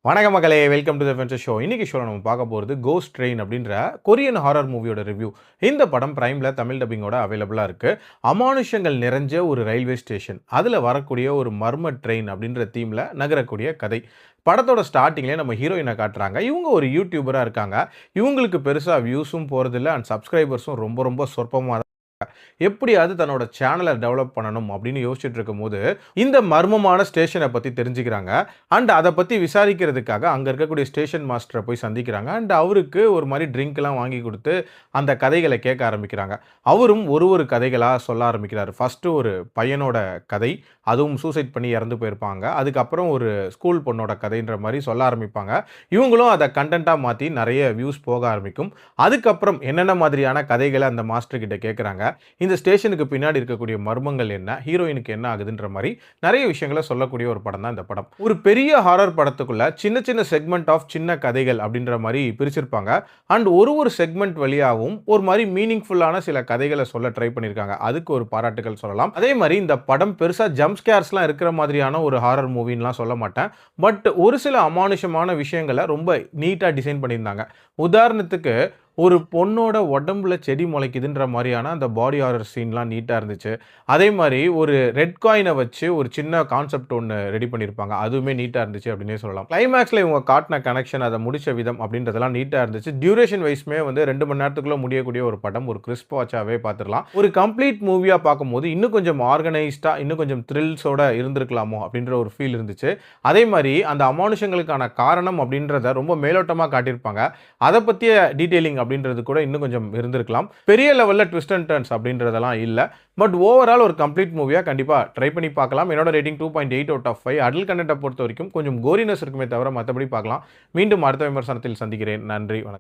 வணக்கம் மக்களே, welcome to the ஃபென்சர் show. இன்னைக்கு ஷோல நம்ம பார்க்க போகிறது கோஸ்ட் ட்ரெயின் அப்படின்ற கொரியன் ஹாரர் மூவியோட ரிவ்யூ. இந்த படம் பிரைம்ல தமிழ் டப்பிங்கோட அவைலபிளாக இருக்கு. அமானுஷங்கள் நிறைஞ்ச ஒரு ரயில்வே ஸ்டேஷன், அதில் வரக்கூடிய ஒரு மர்ம ட்ரெயின் அப்படின்ற தீமில் நகரக்கூடிய கதை. படத்தோட ஸ்டார்டிங்லேயே நம்ம ஹீரோயினை காட்டுறாங்க. இவங்க ஒரு யூடியூபராக இருக்காங்க. இவங்களுக்கு பெருசாக வியூஸும் போகிறதில்ல அண்ட் சப்ஸ்கிரைபர்ஸும் ரொம்ப ரொம்ப சொற்பமாக. எப்படியாவது தன்னோட சேனலை டெவலப் பண்ணணும் அப்படின்னு யோசிச்சுட்டு இருக்கும்போது இந்த மர்மமான ஸ்டேஷனை பற்றி தெரிஞ்சுக்கிறாங்க. அண்ட் அதை பற்றி விசாரிக்கிறதுக்காக அங்கே இருக்கக்கூடிய ஸ்டேஷன் மாஸ்டரை போய் சந்திக்கிறாங்க. அண்ட் அவருக்கு ஒரு மாதிரி ட்ரிங்க்லாம் வாங்கி கொடுத்து அந்த கதைகளை கேட்க ஆரம்பிக்கிறாங்க. அவரும் ஒரு கதைகளாக சொல்ல ஆரம்பிக்கிறார். ஃபஸ்ட்டு ஒரு பையனோட கதை, அதுவும் சூசைட் பண்ணி இறந்து போயிருப்பாங்க. அதுக்கப்புறம் ஒரு ஸ்கூல் பொண்ணோட கதைன்ற மாதிரி சொல்ல ஆரம்பிப்பாங்க. இவங்களும் அதை கண்டென்ட்டாக மாற்றி நிறைய வியூஸ் போக ஆரம்பிக்கும். அதுக்கப்புறம் என்னென்ன மாதிரியான கதைகளை அந்த மாஸ்டர் கிட்ட கேட்குறாங்க, இந்த ஸ்டேஷனுக்கு பின்னாடி இருக்கக்கூடிய மர்மங்கள் என்ன, ஹீரோயினுக்கு என்ன ஆகுதுன்ற மாதிரி நிறைய விஷயங்களை சொல்லக்கூடிய ஒரு படம் தான் இந்த படம். ஒரு பெரிய ஹாரர் படத்துக்குள்ள சின்ன சின்ன செக்மெண்ட் ஆஃப் சின்ன கதைகள் அப்படின்ற மாதிரி பிரிச்சிருப்பாங்க. அண்ட் ஒரு செக்மெண்ட் வழியாகவும் ஒரு மாதிரி மீனிங்ஃபுல்லான சில கதைகளை சொல்ல ட்ரை பண்ணியிருக்காங்க. அதுக்கு ஒரு பாராட்டுகள் சொல்லலாம். அதே மாதிரி இந்த படம் பெருசா ஜம்ப் ஸ்கேர்ஸ்லாம் இருக்கிற மாதிரியான ஒரு ஹாரர் மூவின்லாம் சொல்ல மாட்டேன். பட் ஒரு சில அமானுஷமான விஷயங்களை ரொம்ப நீட்டாக டிசைன் பண்ணியிருந்தாங்க. உதாரணத்துக்கு ஒரு பொண்ணோட உடம்புல செடி முளைக்குதுன்ற மாதிரியான அந்த பாடி ஹாரர் சீன்லாம் நீட்டாக இருந்துச்சு. அதே மாதிரி ஒரு ரெட் காயினை வச்சு ஒரு சின்ன கான்செப்ட் ஒன்று ரெடி பண்ணியிருப்பாங்க. அதுவுமே நீட்டாக இருந்துச்சு அப்படின்னே சொல்லலாம். கிளைமேக்ஸில் இவங்க காட்டின கனெக்ஷன், அதை முடிச்ச விதம் அப்படின்றதெல்லாம் நீட்டாக இருந்துச்சு. டியூரேஷன் வைஸ்மே வந்து 2 மணி நேரத்துக்குள்ளே முடியக்கூடிய ஒரு படம். ஒரு கிறிஸ்ப் வாட்சாகவே பார்த்துடலாம். ஒரு கம்ப்ளீட் மூவியாக பார்க்கும்போது இன்னும் கொஞ்சம் ஆர்கனைஸ்டாக, இன்னும் கொஞ்சம் த்ரில்ஸோட இருந்திருக்கலாமோ அப்படின்ற ஒரு ஃபீல் இருந்துச்சு. அதே மாதிரி அந்த அமானுஷங்களுக்கான காரணம் அப்படின்றத ரொம்ப மேலோட்டமாக காட்டியிருப்பாங்க. அதை பற்றிய டீட்டெயிலிங் அப்படின்றது கூட இன்னும் கொஞ்சம் இருந்திருக்கலாம். பெரிய லெவலில் ட்விஸ்ட் அண்ட் டர்ன்ஸ் அப்படின்றதெல்லாம் இல்லை. பட் ஓவரால் ஒரு கம்ப்ளீட் மூவியாக கண்டிப்பாக ட்ரை பண்ணி பார்க்கலாம். என்னோட ரேட்டிங் 2.8 அவுட் ஆஃப் 5. அடல்ட் கண்டென்ட்டை பொறுத்த வரைக்கும் கொஞ்சம் கோரினஸ் இருக்குமே தவிர மற்றபடி பார்க்கலாம். மீண்டும் அடுத்த விமர்சனத்தில் சந்திக்கிறேன். நன்றி, வணக்கம்.